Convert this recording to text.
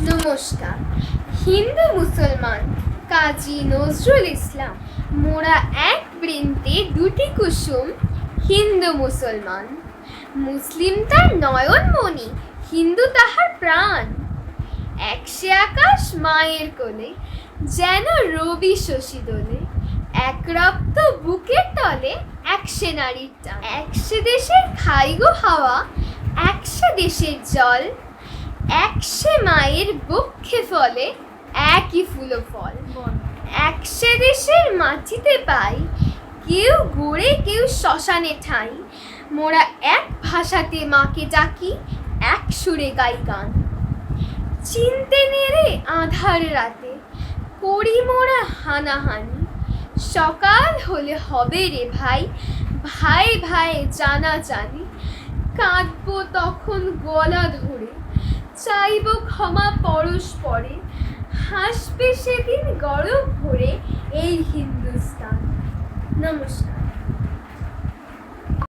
নমস্কার। হিন্দু মুসলমান কাজী নজরুল ইসলাম মোরা এক বৃন্তে দুটি কুসুম। হিন্দু মুসলমান মুসলিম তার নয়নমণি, হিন্দু তাহার প্রাণ। একসে আকাশ মায়ের কোলে, যেন রবি শশী দোলে। এক রক্ত বুকের তলে, একসে নারীর টান। একসে দেশের খাই গো হাওয়া, একসে দেশের জল। একসে মায়ের বক্ষে ফলে, একই ফুল ফল। একসে দেশের মাটিতে পাই, কেউ গড়ে কেউ শ্মশানে ঠাঁই। মোরা এক ভাষাতে মাকে ডাকি, এক সুরে গাই গান। চিনতে নেড়ে আঁধার রাতে, করি মোরা হানাহানি। সকাল হলে হবে রে ভাই, ভাই ভাই জানাজানি। কাঁদবো তখন গলা ধরে, চাইব ক্ষমা পরস্পরে। হাসবে সেদিন গর্ব ভরে এই হিন্দুস্তান। নমস্কার।